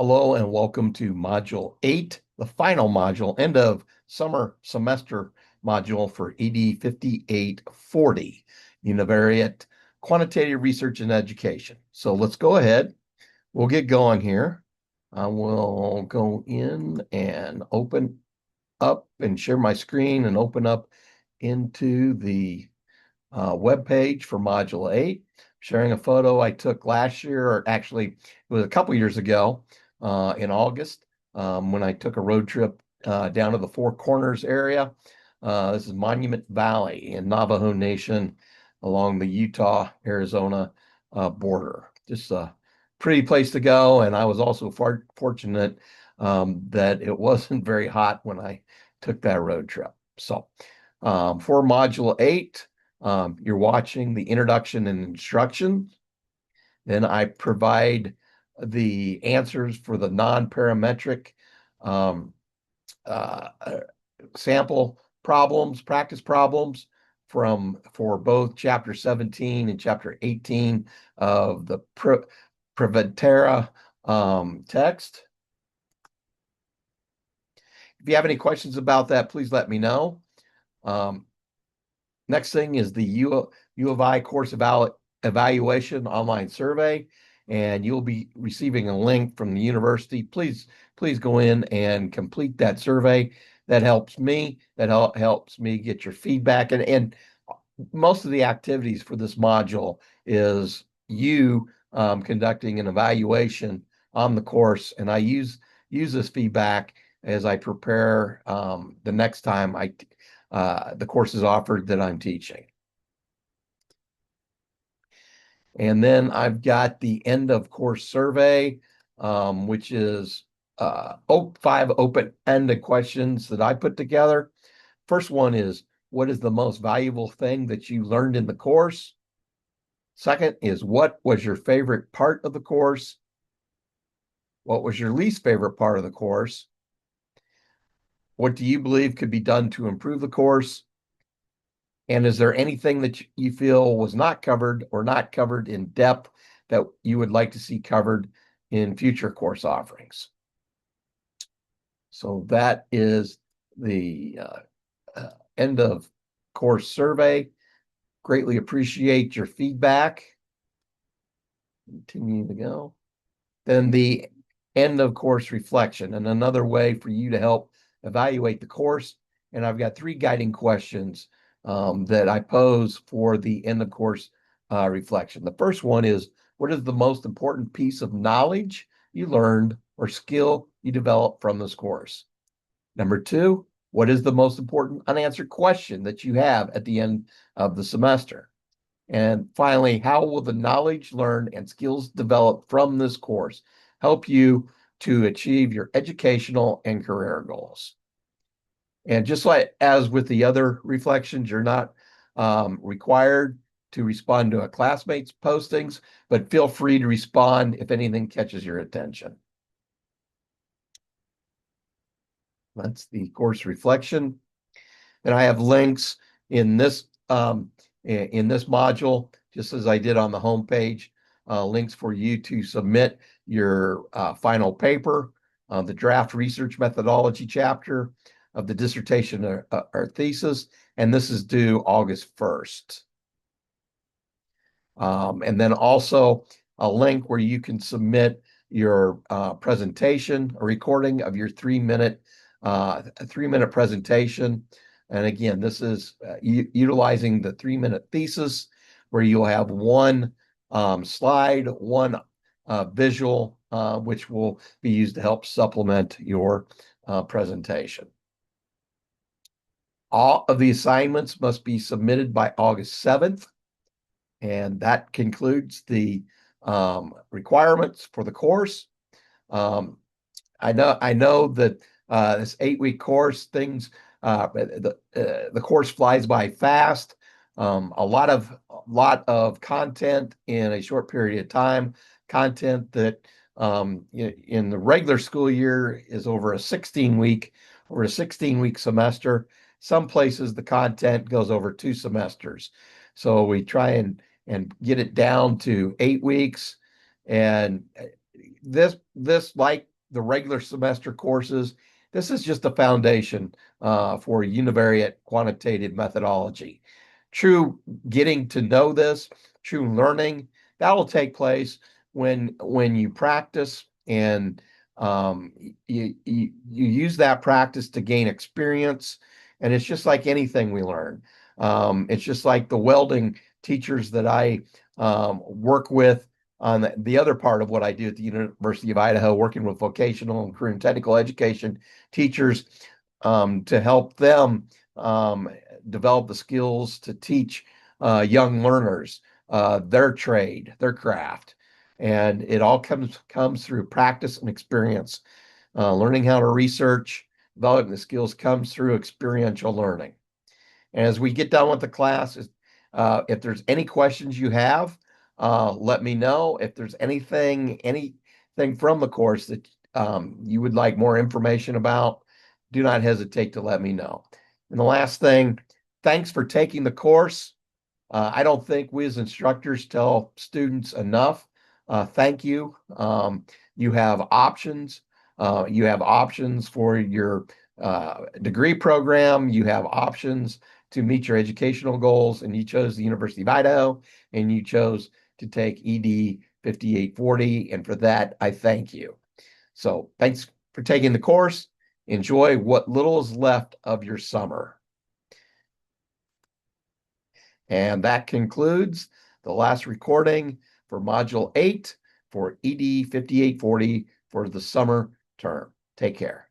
Hello and welcome to Module 8, the final module, end of summer semester module for ED 5840, Univariate Quantitative Research and Education. So let's go ahead. We'll get going here. I will go in and open up and share my screen and open up into the web page for Module 8. Sharing a photo I took last year, or actually it was a couple years ago in August when I took a road trip down to the Four Corners area. This is Monument Valley in Navajo Nation along the Utah-Arizona border. Just a pretty place to go, and I was also fortunate that it wasn't very hot when I took that road trip. So for Module 8, you're watching the introduction and instruction. Then I provide the answers for the non-parametric um, uh, sample problems, practice problems for both chapter 17 and chapter 18 of the Preventera text. If you have any questions about that, please let me know. Next thing is the U of I course evaluation online survey, and you'll be receiving a link from the university. Please go in and complete that survey. That helps me. That helps me get your feedback. And most of the activities for this module is you conducting an evaluation on the course, and I use this feedback as I prepare the next time the course is offered that I'm teaching. And then I've got the end of course survey, which is 5 open-ended questions that I put together. First one is, what is the most valuable thing that you learned in the course? Second is, what was your favorite part of the course? What was your least favorite part of the course? What do you believe could be done to improve the course? And is there anything that you feel was not covered or not covered in depth that you would like to see covered in future course offerings? So that is the end of course survey. Greatly appreciate your feedback. Continue to go. Then the end of course reflection, and another way for you to help evaluate the course. And I've got 3 guiding questions that I pose for the end of course reflection. The first one is, what is the most important piece of knowledge you learned or skill you developed from this course? Number 2, what is the most important unanswered question that you have at the end of the semester? And finally, how will the knowledge learned and skills developed from this course help you to achieve your educational and career goals? And just like as with the other reflections, you're not required to respond to a classmate's postings, but feel free to respond if anything catches your attention. That's the course reflection. And I have links in this module, just as I did on the homepage, links for you to submit your final paper, the draft research methodology chapter of the dissertation or thesis, and this is due August 1st. And then also a link where you can submit your presentation, a recording of your 3-minute presentation. And again, this is utilizing the 3-minute thesis, where you'll have one slide, one visual, which will be used to help supplement your presentation. All of the assignments must be submitted by August 7th, and that concludes the requirements for the course. I know that this 8-week course, the course flies by fast. A lot of content in a short period of time. Content that in the regular school year is over a 16-week semester. Some places the content goes over 2 semesters. So we try and get it down to 8 weeks. And this like the regular semester courses, this is just the foundation for univariate quantitative methodology. True getting to know this, true learning, that will take place when you practice and you use that practice to gain experience. And it's just like anything we learn. It's just like the welding teachers that I work with on the other part of what I do at the University of Idaho, working with vocational and career and technical education teachers to help them develop the skills to teach young learners their trade, their craft. And it all comes through practice and experience. Learning how to research, developing the skills comes through experiential learning. And as we get done with the class, if there's any questions you have, let me know. If there's anything from the course that you would like more information about, do not hesitate to let me know. And the last thing, thanks for taking the course. I don't think we as instructors tell students enough. Thank you. You have options. You have options for your degree program. You have options to meet your educational goals, and you chose the University of Idaho, and you chose to take ED 5840, and for that, I thank you. So thanks for taking the course. Enjoy what little is left of your summer. And that concludes the last recording for Module 8 for ED 5840 for the summer term. Take care.